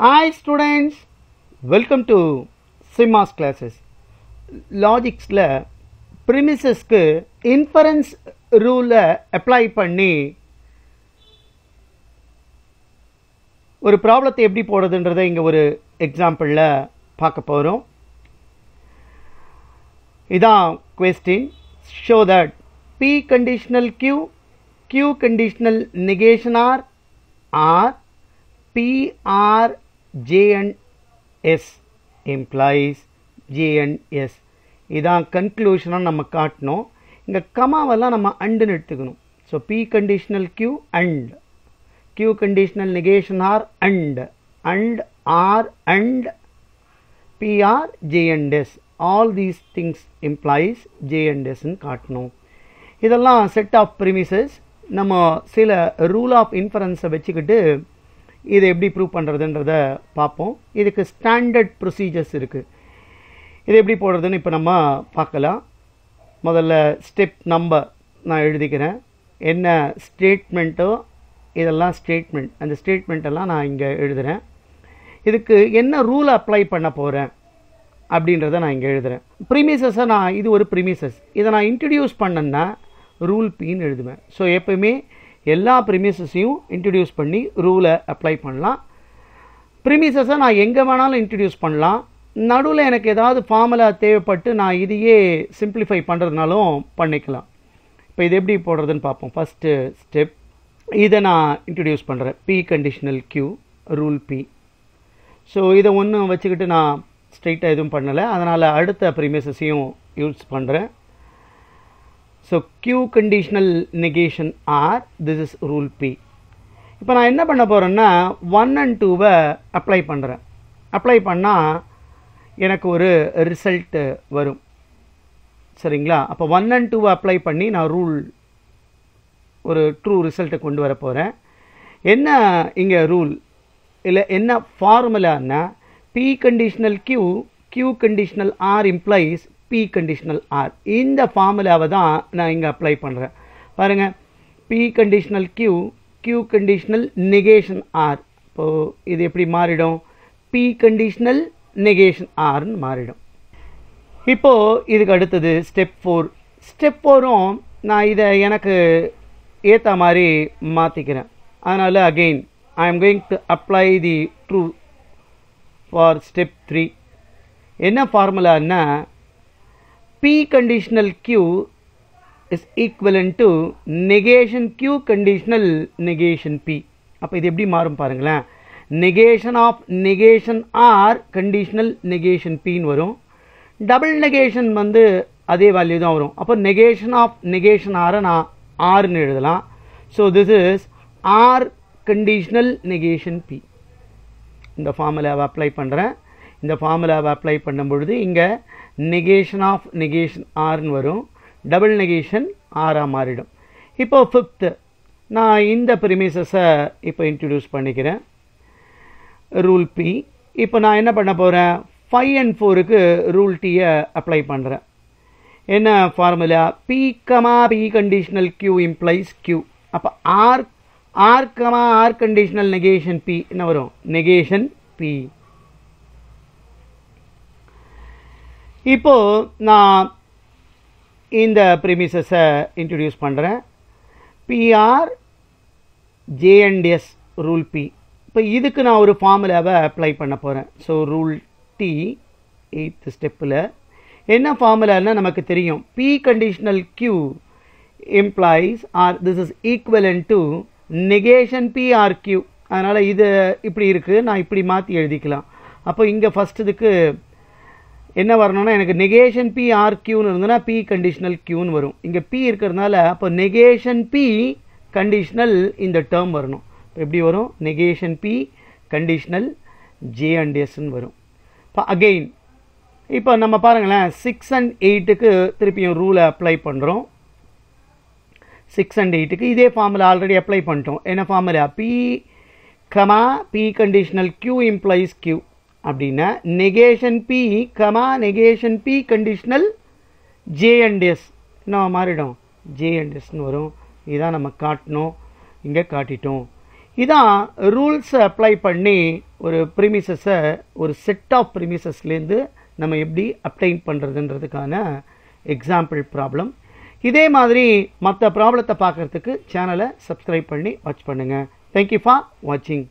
Hi students, welcome to Simmas classes. Logics la premises ku inference rule apply பண்ணி ஒரு ப்ராப்ளத்தை எப்படி போடுறதுன்றதை இங்க ஒரு எக்ஸாம்பிள்ல பார்க்க போறோம். இதான் question. Show that P conditional Q conditional negation R P R J and S implies J and S. இதான் கன்க்ளூஷனாக நம்ம காட்டணும். இங்கே கமாவெல்லாம் நம்ம அண்டுன்னு எடுத்துக்கணும். So P conditional Q and Q conditional negation R and R and P R J and S. All these things implies J and S ன்னு காட்டணும். இதெல்லாம் set of premises. நம்ம சில ரூல் ஆஃப் இன்ஃபரன்ஸை வச்சுக்கிட்டு இதை எப்படி ப்ரூவ் பண்ணுறதுன்றத பார்ப்போம். இதுக்கு ஸ்டாண்டர்ட் ப்ரொசீஜர்ஸ் இருக்குது. இதை எப்படி போடுறதுன்னு இப்போ நம்ம பார்க்கலாம். முதல்ல ஸ்டெப் நம்பர் நான் எழுதிக்கிறேன். என்ன ஸ்டேட்மெண்ட்டோ இதெல்லாம் ஸ்டேட்மெண்ட், அந்த ஸ்டேட்மெண்ட்டெல்லாம் நான் இங்கே எழுதுகிறேன். இதுக்கு என்ன ரூல் அப்ளை பண்ண போகிறேன் அப்படின்றத நான் இங்கே எழுதுகிறேன். ப்ரிமிசஸை நான் இது ஒரு ப்ரிமிசஸ், இதை நான் இன்ட்ரடியூஸ் பண்ணேன்னா ரூல் பின்னு எழுதுவேன். ஸோ எப்போயுமே எல்லா ப்ரிமிசஸையும் இன்ட்ரடியூஸ் பண்ணி ரூலை அப்ளை பண்ணலாம். ப்ரிமிசஸை நான் எங்கே வேணாலும் இன்ட்ரடியூஸ் பண்ணலாம். நடுவில் எனக்கு ஏதாவது ஃபார்முலா தேவைப்பட்டு நான் இதையே சிம்பிளிஃபை பண்ணுறதுனாலும் பண்ணிக்கலாம். இப்போ இது எப்படி போடுறதுன்னு பார்ப்போம். ஃபஸ்ட்டு ஸ்டெப் இதை நான் இன்ட்ரடியூஸ் பண்ணுறேன். P conditional Q rule P. So இதை ஒன்றும் வச்சுக்கிட்டு நான் ஸ்ட்ரெயிட்டாக எதுவும் பண்ணலை, அதனால் அடுத்த ப்ரிமிசஸையும் யூஸ் பண்ணுறேன். So Q conditional negation R, this is rule P. இப்போ நான் என்ன பண்ண போகிறேன்னா 1 and 2 அப்ளை பண்ணுறேன். அப்ளை பண்ணால் எனக்கு ஒரு ரிசல்ட்டு வரும், சரிங்களா? அப்போ 1 and 2 அப்ளை பண்ணி நான் ரூல் ஒரு ட்ரூ ரிசல்ட்டை கொண்டு வர போகிறேன். என்ன இங்கே ரூல் இல்லை என்ன ஃபார்முலான்னா P conditional Q conditional R implies P conditional R. இந்த ஃபார்முலாவை தான் நான் இங்கே அப்ளை பண்ணுறேன். பாருங்கள், P conditional Q conditional negation R. இப்போது இது எப்படி மாறிடும்? P கண்டிஷனல் நெகேஷன் Rன்னு மாறிடும். இப்போது இதுக்கு அடுத்தது ஸ்டெப் 4. ஸ்டெப் 4ம் நான் இதை எனக்கு ஏற்ற மாதிரி மாற்றிக்கிறேன். அதனால் again I am going to apply the true for step 3. என்ன ஃபார்முலான்னா P conditional Q is equivalent to negation Q conditional negation P. அப்போ இது எப்படி மாறும் பாருங்களேன். negation of negation R conditional negation Pன்னு வரும். டபுள் நெகேஷன் வந்து அதே வேல்யூ தான் வரும். அப்போ negation of negation R நான் Rன்னு எழுதலாம். So this is R conditional negation P. இந்த ஃபார்முலாவை அப்ளை பண்ணுறேன். இந்த ஃபார்முலாவை அப்ளை பண்ணும் பொழுது இங்கே நெகேஷன் ஆஃப் நெகேஷன் ஆர்ன்னு வரும். டபுள் நெகேஷன் ஆராக மாறிடும். இப்போ 5th நான் இந்த ப்ரிமிசஸை இப்போ இன்ட்ரடியூஸ் பண்ணிக்கிறேன். Rule P. இப்போ நான் என்ன பண்ண போகிறேன்? 5 and 4க்கு ரூல் Tயை அப்ளை பண்ணுறேன். என்ன formula? P conditional Q implies Q. அப்போ R கண்டிஷனல் நெகேஷன் P என்ன வரும்? Negation P. இப்போ நான் இந்த ப்ரிமிசஸை இன்ட்ரடியூஸ் பண்ணுறேன். PR J and S rule P. இப்போ இதுக்கு நான் ஒரு ஃபார்முலாவை அப்ளை பண்ண போகிறேன். ஸோ ரூல் T 8th ஸ்டெப்பில் என்ன ஃபார்முலான்னா நமக்கு தெரியும். P conditional Q implies R, this is equivalent to negation P R Q. அதனால் இது இப்படி இருக்குது, நான் இப்படி மாற்றி எழுதிக்கலாம். அப்போ இங்கே ஃபஸ்ட் இதுக்கு என்ன வரணும்னா எனக்கு நெகேஷன் P R Qன்னு இருந்ததுன்னா P கண்டிஷனல் Qன்னு வரும். இங்கே P இருக்கிறதுனால அப்போ நெகேஷன் P கண்டிஷனல் இந்த டேர்ம் வரணும். இப்போ எப்படி வரும்? Negation P conditional J and Sன்னு வரும். இப்போ அகெயின் இப்போ நம்ம பாருங்களேன், 6 and 8க்கு திருப்பியும் ரூலை அப்ளை பண்ணுறோம். 6 and 8க்கு இதே ஃபார்முலா ஆல்ரெடி அப்ளை பண்ணிட்டோம். என்ன formula? P conditional Q implies Q அப்படின்னா negation P conditional J and S என்ன மாறிடும்? J and Sன்னு வரும். இதான் நம்ம காட்டணும், இங்கே காட்டிட்டோம். இதான் ரூல்ஸ் அப்ளை பண்ணி ஒரு ப்ரிமிசஸை ஒரு செட் ஆஃப் ப்ரிமிசஸ்லேருந்து நம்ம எப்படி அப்டைன் பண்ணுறதுன்றதுக்கான எக்ஸாம்பிள் ப்ராப்ளம். இதே மாதிரி மற்ற ப்ராப்ளத்தை பார்க்குறதுக்கு சேனலை சப்ஸ்கிரைப் பண்ணி வாட்ச் பண்ணுங்கள். தேங்க்யூ ஃபார் வாட்சிங்.